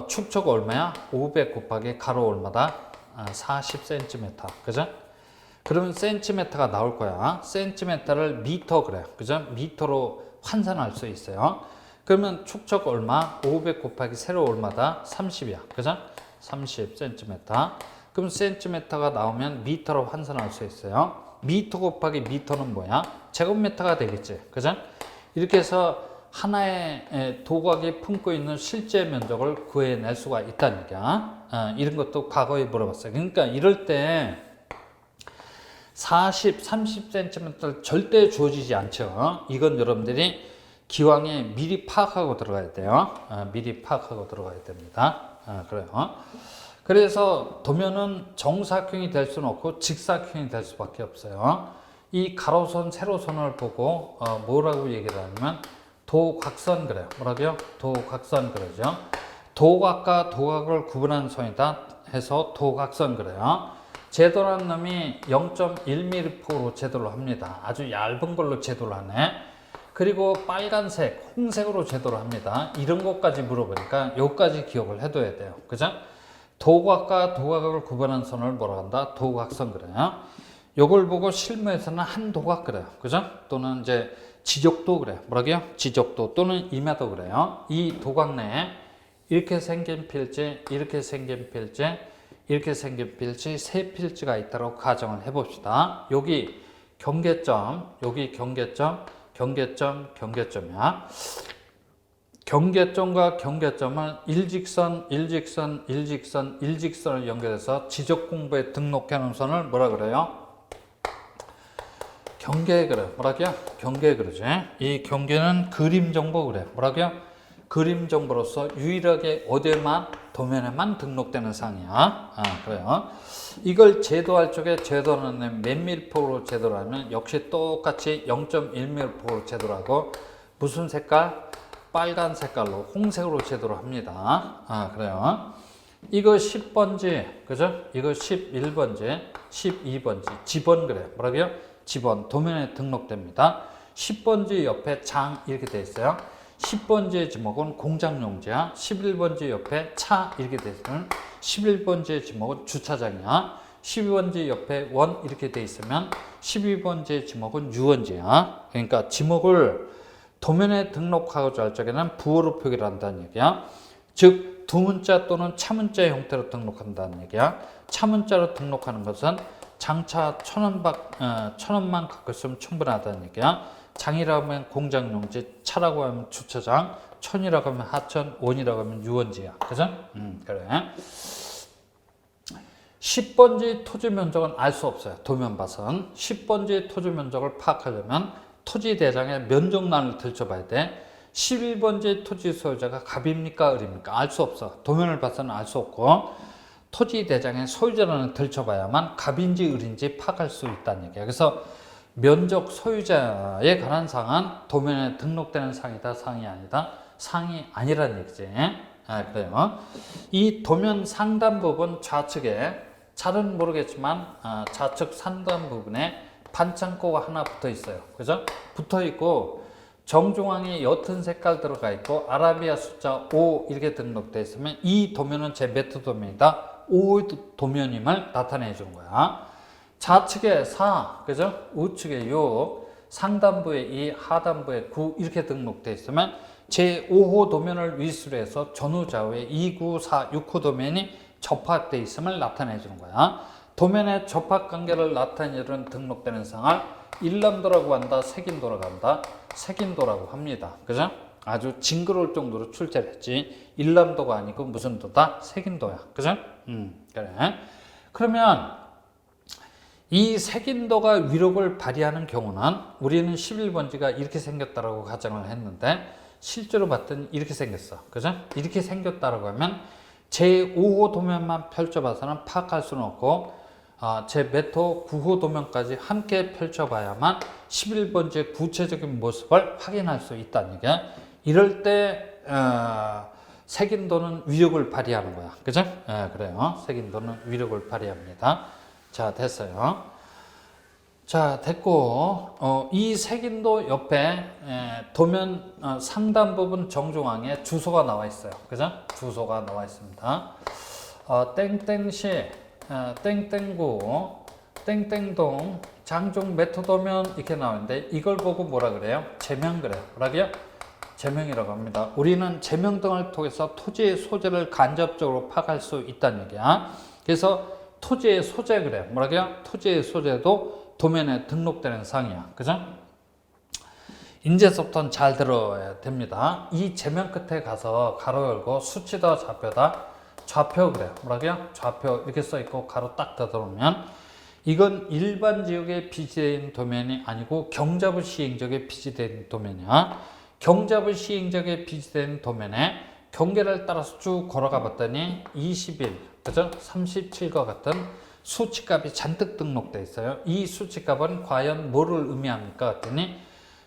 축척 얼마야? 500 곱하기 가로 얼마다? 40cm. 그죠? 그러면 센티미터가 나올 거야. 센티미터를 미터 그래요. 그죠? 미터로 환산할 수 있어요. 그러면 축척 얼마? 500 곱하기 세로 얼마다? 30이야. 그죠? 30cm. 그럼 센티미터가 나오면 미터로 환산할 수 있어요. 미터 곱하기 미터는 뭐야? 제곱미터가 되겠지. 그죠? 이렇게 해서 하나의 도각이 품고 있는 실제 면적을 구해낼 수가 있다는 얘기야. 이런 것도 과거에 물어봤어요. 그러니까 이럴 때 40, 30cm 절대 주어지지 않죠. 이건 여러분들이 기왕에 미리 파악하고 들어가야 돼요. 미리 파악하고 들어가야 됩니다. 그래요. 그래서 도면은 정사각형이 될 수는 없고 직사각형이 될 수밖에 없어요. 이 가로선, 세로선을 보고 뭐라고 얘기를 하냐면 도각선 그래요. 뭐라고요? 도각선 그러죠. 도각과 도각을 구분하는 선이다 해서 도각선 그래요. 제도라는 놈이 0.1mm 폭으로 제도를 합니다. 아주 얇은 걸로 제도를 하네. 그리고 빨간색, 홍색으로 제도를 합니다. 이런 것까지 물어보니까 여기까지 기억을 해둬야 돼요. 그죠? 도각과 도각을 구분하는 선을 뭐라 한다? 도각선 그래요. 요걸 보고 실무에서는 한 도각 그래요. 그죠? 또는 이제 지적도 그래요. 뭐라고요? 지적도 또는 임야도 그래요. 이 도각 내에 이렇게 생긴 필지, 이렇게 생긴 필지, 이렇게 생긴 필지, 세 필지가 있다고 가정을 해봅시다. 여기 경계점, 여기 경계점, 경계점, 경계점이야. 경계점과 경계점을 일직선을 연결해서 지적공부에 등록해 놓은 선을 뭐라 그래요? 경계 그래. 뭐라고요? 경계 그러지. 이 경계는 그림 정보 그래. 뭐라고요? 그림 정보로서 유일하게 어디에만 도면에만 등록되는 상이야. 그래요. 이걸 제도할 적에 제도는 몇 밀리폭으로 제도를 하면 역시 똑같이 0.1밀리폭으로 제도를 하고 무슨 색깔? 빨간 색깔로 홍색으로 제도를 합니다. 그래요. 이거 10번지, 그죠? 이거 11번지, 12번지, 지번 그래. 뭐라고요? 지번, 도면에 등록됩니다. 10번지 옆에 장 이렇게 돼 있어요. 10번지의 지목은 공장용지야. 11번지 옆에 차 이렇게 돼 있으면 11번지의 지목은 주차장이야. 12번지 옆에 원 이렇게 돼 있으면 12번지의 지목은 유원지야. 그러니까 지목을 도면에 등록하고자 할 적에는 부호로 표기를 한다는 얘기야. 즉 두문자 또는 차문자의 형태로 등록한다는 얘기야. 차문자로 등록하는 것은 장차 1,000원만 갖고 있으면 충분하다는 얘기야. 장이라고 하면 공장용지, 차라고 하면 주차장, 천이라고 하면 하천, 원이라고 하면 유원지야. 그죠? 그래. 10번지 토지 면적은 알 수 없어요. 도면 봐선. 10번지 토지 면적을 파악하려면 토지 대장의 면적란을 들춰봐야 돼. 11번지 토지 소유자가 갑입니까? 을입니까? 알 수 없어. 도면을 봐서는 알 수 없고 토지 대장의 소유자란을 들춰봐야만 갑인지 을인지 파악할 수 있다는 얘기야. 그래서 면적 소유자에 관한 사항은 도면에 등록되는 사항이다, 사항이 아니다, 사항이 아니라는 얘기지. 그래요. 이 도면 상단 부분 좌측에 잘은 모르겠지만 좌측 상단 부분에 반창고가 하나 붙어 있어요. 그죠? 붙어 있고 정중앙에 옅은 색깔 들어가 있고 아라비아 숫자 5 이렇게 등록되어 있으면 이 도면은 제 몇 도면이다? 5 도면임을 나타내 주는 거야. 좌측에 4, 그죠? 우측에 6, 상단부에 2, 하단부에 9 이렇게 등록되어 있으면 제 5호 도면을 위수로 해서 전후좌우에 2, 9, 4, 6호 도면이 접합되어 있음을 나타내 주는 거야. 도면의 접합 관계를 나타내는 등록되는 상을 일람도라고 한다, 색인도라고 한다, 색인도라고 합니다. 그죠? 아주 징그러울 정도로 출제를 했지. 일람도가 아니고 무슨 도다? 색인도야. 그죠? 그래. 그러면 이 색인도가 위력을 발휘하는 경우는 우리는 11번지가 이렇게 생겼다라고 가정을 했는데 실제로 봤더니 이렇게 생겼어. 그죠? 이렇게 생겼다라고 하면 제5호 도면만 펼쳐봐서는 파악할 수는 없고 제 몇 호, 9호 도면까지 함께 펼쳐봐야만 11번지의 구체적인 모습을 확인할 수 있다는 얘기야. 이럴 때 색인도는 위력을 발휘하는 거야. 그죠? 그래요. 색인도는 위력을 발휘합니다. 자, 됐어요. 자, 됐고 이 색인도 옆에 도면 상단 부분 정중앙에 주소가 나와 있어요. 그죠? 주소가 나와 있습니다. 땡땡시, 땡땡구, 땡땡동, 장중 메토도면 이렇게 나오는데 이걸 보고 뭐라 그래요? 제명 그래요. 뭐라고요? 제명이라고 합니다. 우리는 제명 등을 통해서 토지의 소재를 간접적으로 파악할 수 있다는 얘기야. 그래서 토지의 소재 그래. 뭐라고요? 토지의 소재도 도면에 등록되는 사항이야. 그죠? 이제부터는 잘 들어야 됩니다. 이 제명 끝에 가서 가로 열고 수치다 좌표다. 좌표 그래. 뭐라고요? 좌표 이렇게 써 있고 가로 딱 닫아놓으면 이건 일반 지역에 비지된 도면이 아니고 경자부 시행적에 비지된 도면이야. 경자부 시행적에 비지된 도면에 경계를 따라서 쭉 걸어가 봤더니 21, 그죠? 37과 같은 수치값이 잔뜩 등록되어 있어요. 이 수치값은 과연 뭐를 의미합니까? 했더니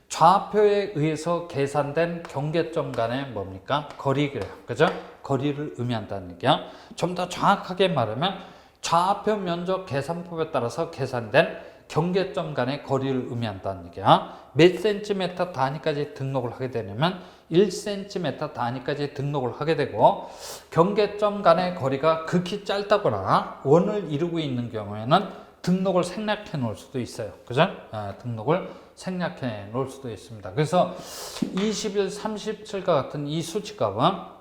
좌표에 의해서 계산된 경계점 간의 뭡니까? 거리 그래요. 그죠? 거리를 의미한다는 얘기야. 좀 더 정확하게 말하면 좌표 면적 계산법에 따라서 계산된 경계점 간의 거리를 의미한다는 얘기야. 몇 센티미터 단위까지 등록을 하게 되냐면 1cm 단위까지 등록을 하게 되고 경계점 간의 거리가 극히 짧다거나 원을 이루고 있는 경우에는 등록을 생략해 놓을 수도 있어요. 그죠? 등록을 생략해 놓을 수도 있습니다. 그래서 21, 37과 같은 이 수치값은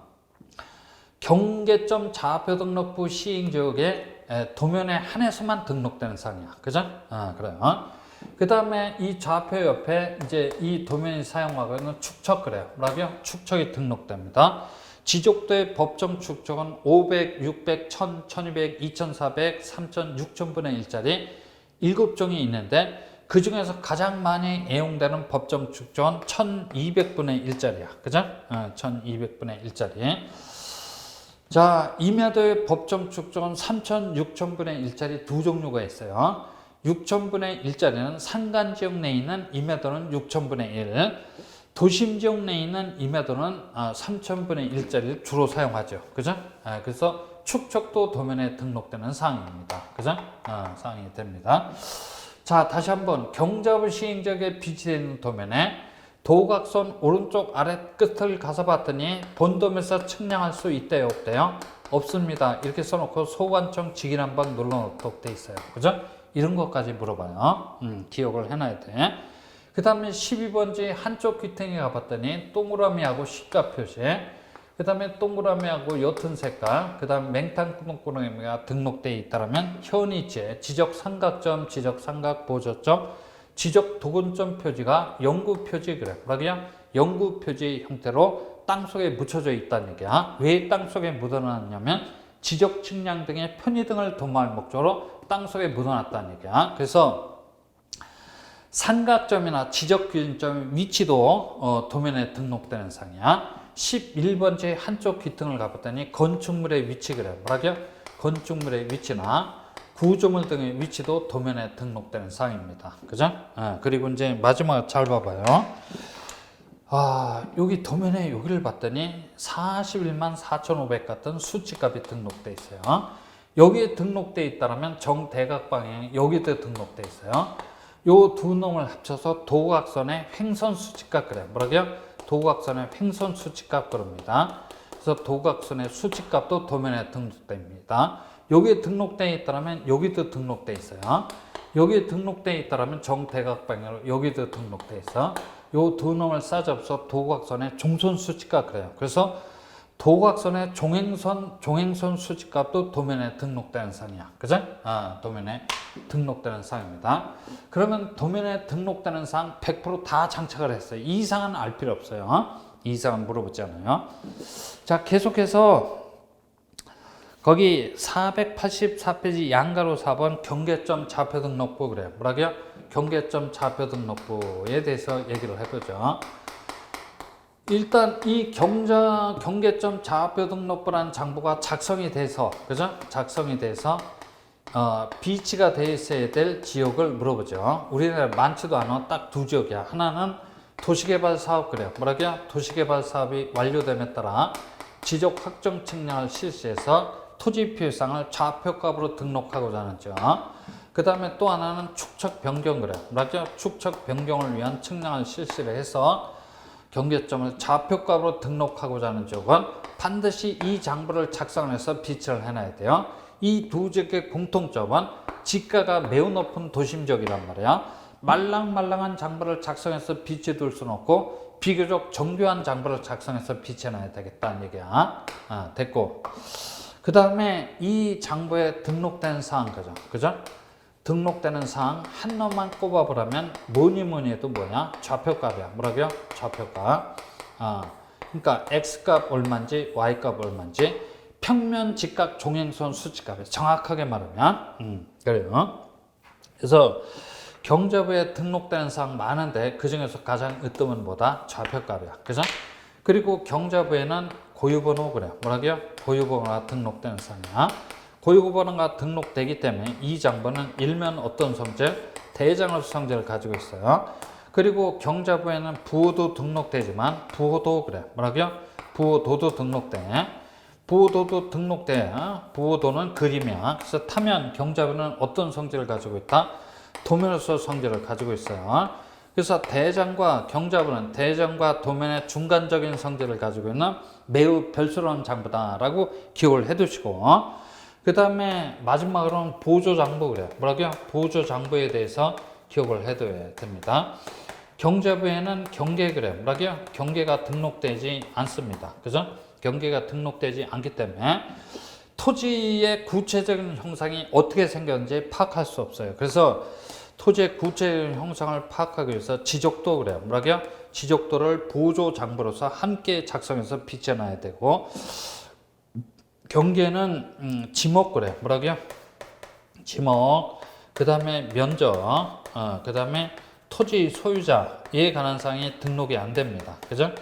경계점 좌표 등록부 시행지역의 도면에 한해서만 등록되는 사항이야. 그죠? 그래요. 그 다음에 이 좌표 옆에 이제 이 도면이 사용하고 있는 축척 그래요. 뭐라고요? 축척이 등록됩니다. 지족도의 법정 축척은 500, 600, 1000, 1200, 2400, 3000, 6000분의 1짜리 7종이 있는데 그 중에서 가장 많이 애용되는 법정 축척은 1200분의 1짜리야. 그죠? 1200분의 1짜리. 자, 임야도의 법정 축척은 3000, 6000분의 1짜리 두 종류가 있어요. 6000분의 1짜리는 산간지역 내에 있는 임야도는 6000분의 1, 도심지역 내에 있는 임야도는 3000분의 1짜리를 주로 사용하죠. 그죠? 그래서 축척도 도면에 등록되는 사항입니다. 그죠? 사항이 됩니다. 자, 다시 한번 경잡을 시행지역에 비치되어 있는 도면에 도각선 오른쪽 아래 끝을 가서 봤더니 본도면에서 측량할 수 있대요, 없대요? 없습니다. 이렇게 써놓고 소관청 직인 한번 눌러놓도록 돼 있어요. 그죠? 이런 것까지 물어봐요. 기억을 해놔야 돼. 그 다음에 12번지 한쪽 귀퉁이 가봤더니 동그라미하고 시가 표시, 그 다음에 동그라미하고 옅은 색깔, 그 다음 맹탕구멍구멍이가 등록되어 있다면 현위치에 지적 삼각점, 지적 삼각 보조점, 지적 도근점 표지가 영구 표지 그래. 뭐라고요? 영구 표지 형태로 땅속에 묻혀져 있다는 얘기야. 왜 땅속에 묻어놨냐면 지적 측량 등의 편의 등을 도모할 목적으로 땅속에 묻어놨다는 얘기야. 그래서 삼각점이나 지적 기준점 위치도 도면에 등록되는 상이야. 11번째 한쪽 귀퉁을 가봤더니 건축물의 위치 그래. 뭐라고요? 건축물의 위치나 구조물 등의 위치도 도면에 등록되는 사항입니다. 그죠? 그리고 이제 마지막 잘 봐봐요. 여기 도면에 여기를 봤더니 41만 4,500 같은 수치값이 등록돼 있어요. 여기에 등록돼 있다면 정대각 방향이 여기도 등록돼 있어요. 요 두 놈을 합쳐서 도각선의 횡선 수치값 그래. 뭐라고요? 도각선의 횡선 수치값 그럽니다. 그래서 도각선의 수치값도 도면에 등록됩니다. 여기에 등록되어 있다면 여기도 등록되어 있어요. 여기에 등록되어 있다면 정대각 방향으로 여기도 등록되어 있어. 요 두 놈을 싸잡아서 도각선의 종선 수치값 그래요. 그래서 도각선의 종횡선 수치값도 도면에 등록되는 사항이야. 그죠? 도면에 등록되는 사항입니다. 그러면 도면에 등록되는 사항 100% 다 장착을 했어요. 이 이상은 알 필요 없어요. 이 이상은 물어보지 않아요. 자, 계속해서 거기 484페이지 양가로 4번 경계점 좌표 등록부 그래요. 뭐라고요? 경계점 좌표 등록부에 대해서 얘기를 해보죠. 일단 이 경계점 좌표 등록부라는 장부가 작성이 돼서, 그죠? 작성이 돼서 비치가 돼 있어야 될 지역을 물어보죠. 우리나라 많지도 않아. 딱 두 지역이야. 하나는 도시개발 사업 그래요. 뭐라고요? 도시개발 사업이 완료됨에 따라 지적 확정 측량을 실시해서 토지 필요상을 좌표값으로 등록하고자 하는 지역. 그 다음에 또 하나는 축척 변경 그래요. 뭐라죠? 축척 변경을 위한 측량을 실시를 해서 경계점을 좌표값으로 등록하고자 하는 지역은 반드시 이 장부를 작성해서 비치를 해놔야 돼요. 이 두 지역의 공통점은 지가가 매우 높은 도심지역이란 말이야. 말랑말랑한 장부를 작성해서 비치해둘 수는 없고 비교적 정교한 장부를 작성해서 비치해놔야 되겠다는 얘기야. 됐고, 그 다음에 이 장부에 등록된 사항 그죠? 등록되는 사항 한 놈만 꼽아보라면 뭐니 해도 뭐냐? 좌표값이야. 뭐라고요? 좌표값. 그러니까 x값 얼마인지 y값 얼마인지 평면 직각 종횡선 수치값이 정확하게 말하면 그래요. 그래서 경자부에 등록되는 사항 많은데 그 중에서 가장 으뜸은 뭐다? 좌표값이야. 그죠? 그리고 경자부에는 고유번호 그래요. 뭐라고요? 고유번호가 등록되는 사항이야. 고유번호가 등록되기 때문에 이 장부는 일면 어떤 성질? 대장으로서 성질을 가지고 있어요. 그리고 경자부에는 부호도 등록되지만 부호도 그래. 뭐라고요? 부호도도 등록돼. 부호도도 등록돼. 부호도는 그림이야. 그래서 타면 경자부는 어떤 성질을 가지고 있다? 도면으로서 성질을 가지고 있어요. 그래서 대장과 경자부는 대장과 도면의 중간적인 성질을 가지고 있는 매우 별스러운 장부다라고 기억을 해두시고, 그 다음에 마지막으로는 보조장부 그래요. 뭐라고요? 보조장부에 대해서 기억을 해둬야 됩니다. 경자부에는 경계 그래요. 뭐라고요? 경계가 등록되지 않습니다. 그죠? 경계가 등록되지 않기 때문에 토지의 구체적인 형상이 어떻게 생겼는지 파악할 수 없어요. 그래서 토지의 구체적인 형상을 파악하기 위해서 지적도 그래요. 뭐라고요? 지적도를 보조 장부로서 함께 작성해서 비춰놔야 되고, 경계는 지목 그래요. 뭐라고요? 지목, 그 다음에 면적, 그 다음에 토지 소유자에 관한 사항이 등록이 안 됩니다. 그죠?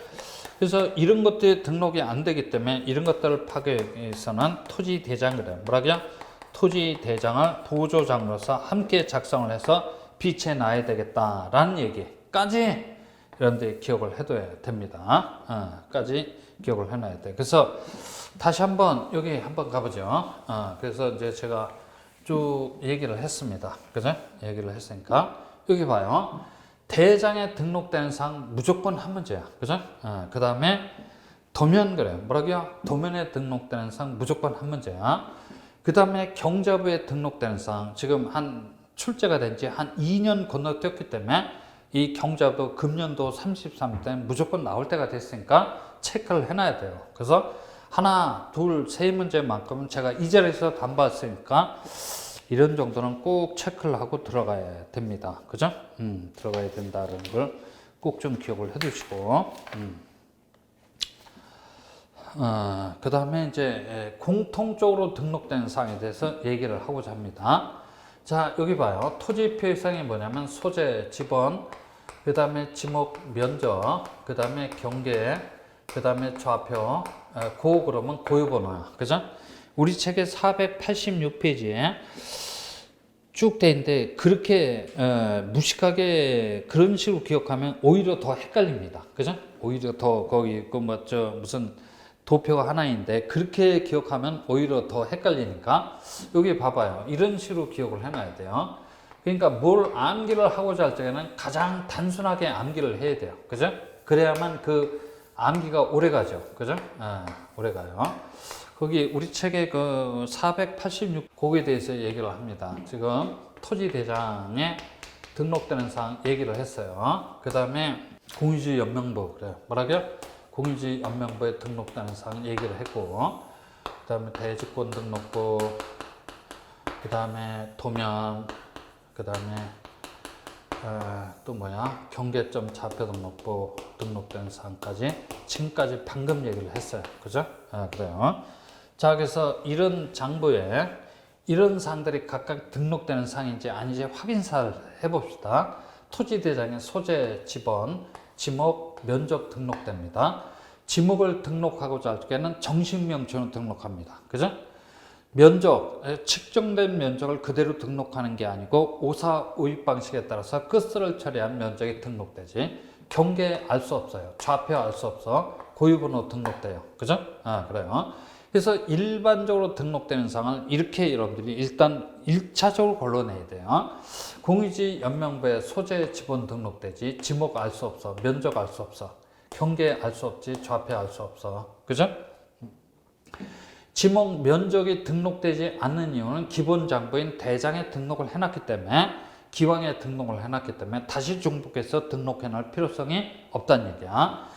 그래서 이런 것들이 등록이 안 되기 때문에 이런 것들을 파악하기 위해서는 토지 대장 그래요. 뭐라고요? 토지 대장을 보조장으로서 함께 작성을 해서 비치해 놔야 되겠다라는 얘기까지 이런데 기억을 해둬야 됩니다. 까지 기억을 해놔야 돼. 그래서 다시 한번 여기 한번 가보죠. 그래서 이제 제가 쭉 얘기를 했습니다. 그죠? 얘기를 했으니까 여기 봐요. 대장에 등록되는 사항 무조건 한 문제야. 그죠? 그 다음에 도면 그래요. 뭐라고요? 도면에 등록되는 사항 무조건 한 문제야. 그 다음에 경자부에 등록되는 사항, 지금 한 출제가 된 지 한 2년 건너뛰었기 때문에 이 경자부 금년도 33때 무조건 나올 때가 됐으니까 체크를 해놔야 돼요. 그래서 하나, 둘, 세 문제만큼은 제가 이 자리에서 담봤으니까 이런 정도는 꼭 체크를 하고 들어가야 됩니다. 그죠? 들어가야 된다는 걸 꼭 좀 기억을 해 두시고. 그 다음에 이제 공통적으로 등록된 사항에 대해서 얘기를 하고자 합니다. 자, 여기 봐요. 토지 표시사항이 뭐냐면 소재, 지번, 그 다음에 지목, 면적, 그 다음에 경계, 그 다음에 좌표, 그러면 고유번호야. 그죠? 우리 책의 486페이지에 쭉 돼 있는데 그렇게 무식하게 그런 식으로 기억하면 오히려 더 헷갈립니다. 그죠? 오히려 더 거기 무슨 도표가 하나인데 그렇게 기억하면 오히려 더 헷갈리니까 여기 봐봐요. 이런 식으로 기억을 해놔야 돼요. 그러니까 뭘 암기를 하고자 할 때는 가장 단순하게 암기를 해야 돼요. 그죠? 그래야만 그 암기가 오래 가죠. 그죠? 오래 가요. 거기 우리 책의 그 486 곡에 대해서 얘기를 합니다. 지금 토지 대장에 등록되는 사항 얘기를 했어요. 그 다음에 공유지 연명부 그래요. 뭐라고요? 공유지 연명부에 등록되는 사항 얘기를 했고, 그 다음에 대지권 등록부, 그 다음에 도면, 그 다음에 또 뭐야? 경계점 좌표 등록부 등록되는 사항까지 지금까지 방금 얘기를 했어요. 그죠? 그래요. 자, 그래서 이런 장부에 이런 사항들이 각각 등록되는 사항인지 아닌지 확인사를 해봅시다. 토지대장에 소재, 지번, 지목, 면적 등록됩니다. 지목을 등록하고자 할 때는 정식명칭으로 등록합니다. 그죠? 면적, 측정된 면적을 그대로 등록하는 게 아니고 오사 오입 방식에 따라서 끝을 처리한 면적이 등록되지. 경계 알 수 없어요. 좌표 알 수 없어. 고유번호 등록돼요. 그죠? 그래요. 그래서 일반적으로 등록되는 사항을 이렇게 여러분들이 일단 1차적으로 걸러내야 돼요. 공유지 연명부에 소재 지번 등록되지. 지목 알 수 없어. 면적 알 수 없어. 경계 알 수 없지. 좌표 알 수 없어. 그죠? 지목 면적이 등록되지 않는 이유는 기본 장부인 대장에 등록을 해놨기 때문에, 기왕에 등록을 해놨기 때문에 다시 중복해서 등록해 놓을 필요성이 없다는 얘기야.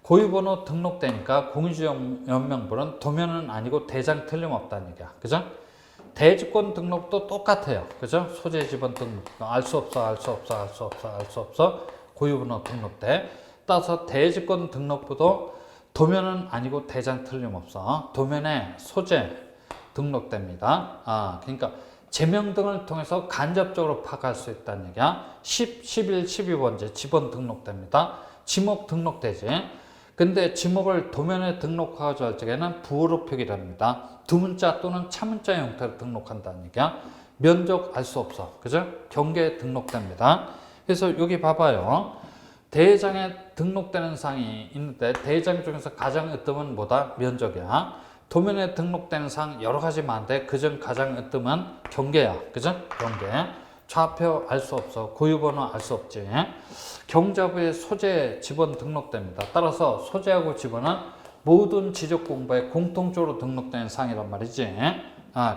고유번호 등록되니까 공유지 연명부는 도면은 아니고 대장 틀림없다는 얘기야. 그죠? 대지권 등록도 똑같아요. 그죠? 소재 지번 등록 알 수 없어, 알 수 없어, 알 수 없어, 알 수 없어. 고유번호 등록돼. 따라서 대지권 등록부도 도면은 아니고 대장 틀림없어. 도면에 소재 등록됩니다. 그러니까 제명 등을 통해서 간접적으로 파악할 수 있다는 얘기야. 10, 11, 12번째 지번 등록됩니다. 지목 등록되지. 근데 지목을 도면에 등록하고자 할 적에는 부호로 표기를 합니다. 두문자 또는 차문자 형태로 등록한다는 얘기야. 면적 알 수 없어. 그죠? 경계 등록됩니다. 그래서 여기 봐봐요. 대장에 등록되는 사항이 있는데 대장 중에서 가장 으뜸은 뭐다? 면적이야. 도면에 등록되는 사항 여러 가지 많은데 그중 가장 으뜸은 경계야. 그죠? 경계. 좌표 알 수 없어. 고유번호 알 수 없지. 경자부에 소재 지번 등록됩니다. 따라서 소재하고 지번은 모든 지적 공부에 공통적으로 등록되는 사항이란 말이지.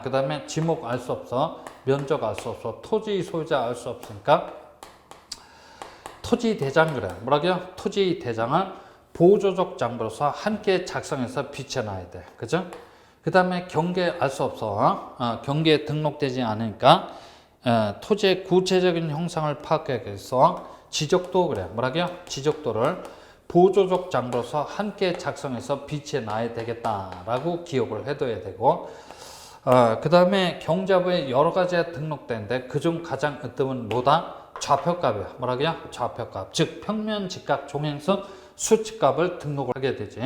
그 다음에 지목 알 수 없어. 면적 알 수 없어. 토지 소유자 알 수 없으니까 토지 대장 그래. 뭐라고요? 토지 대장을 보조적 장부로서 함께 작성해서 비춰놔야 돼. 그죠? 그 다음에 경계 알 수 없어. 경계에 등록되지 않으니까 토지의 구체적인 형상을 파악하기 위해서 지적도 그래. 뭐라고요? 지적도를 보조적 장부로서 함께 작성해서 비치해 놔야 되겠다라고 기억을 해둬야 되고, 그 다음에 경자부에 여러 가지가 등록되는데 그중 가장 으뜸은 뭐다? 좌표값이야. 뭐라고요? 좌표값. 즉 평면, 직각, 종횡선, 수치값을 등록을 하게 되지.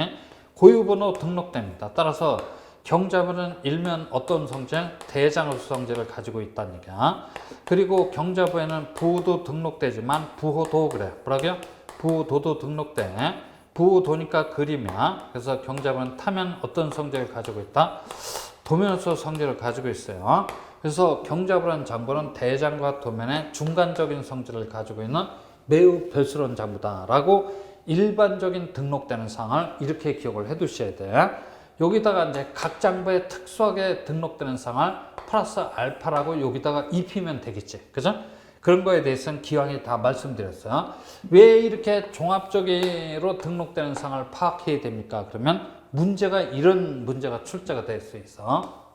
고유번호 등록됩니다. 따라서 경자부는 일면 어떤 성질? 대장수 성질을 가지고 있다는 얘기야. 그리고 경자부에는 부호도 등록되지만 부호도 그래. 뭐라고요? 부호도도 등록돼. 부호도니까 그림이야. 그래서 경자부는 타면 어떤 성질을 가지고 있다? 도면수 성질을 가지고 있어요. 그래서 경자부라는 장부는 대장과 도면의 중간적인 성질을 가지고 있는 매우 별스러운 장부다라고 일반적인 등록되는 사항을 이렇게 기억을 해 두셔야 돼. 여기다가 이제 각 장부에 특수하게 등록되는 사항을 플러스 알파라고 여기다가 입히면 되겠지. 그죠? 그런 거에 대해서는 기왕에 다 말씀드렸어요. 왜 이렇게 종합적으로 등록되는 사항을 파악해야 됩니까? 그러면 문제가 이런 문제가 출제가 될 수 있어.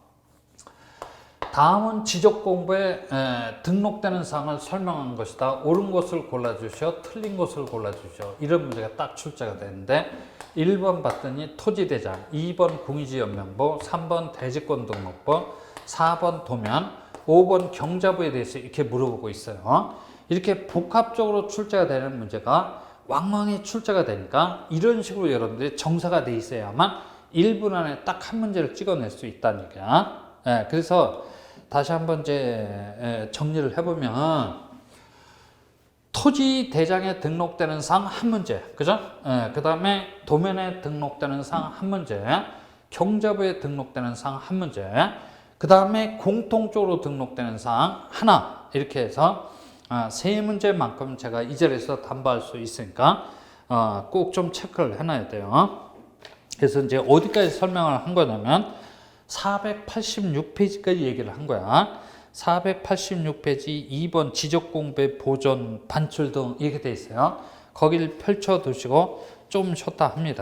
다음은 지적 공부에 등록되는 사항을 설명한 것이다. 옳은 것을 골라주시오. 틀린 것을 골라주시오. 이런 문제가 딱 출제가 되는데 1번 봤더니 토지대장, 2번 공유지연명부, 3번 대지권등록부, 4번 도면, 5번 경자부에 대해서 이렇게 물어보고 있어요. 이렇게 복합적으로 출제가 되는 문제가 왕왕히 출제가 되니까 이런 식으로 여러분들이 정사가 돼 있어야만 1분 안에 딱 한 문제를 찍어낼 수 있다는 얘기야. 그래서 다시 한번 이제 정리를 해보면 토지 대장에 등록되는 사항 한 문제, 그죠? 그 다음에 도면에 등록되는 사항 한 문제, 경자부에 등록되는 사항 한 문제, 그 다음에 공통적으로 등록되는 사항 하나, 이렇게 해서 세 문제만큼 제가 이 자리에서 담보할 수 있으니까 꼭 좀 체크를 해놔야 돼요. 그래서 이제 어디까지 설명을 한 거냐면 486페이지까지 얘기를 한 거야. 486페이지 2번 지적공부의 보존, 반출 등 이렇게 돼 있어요. 거기를 펼쳐 두시고 좀 쉬었다 합니다.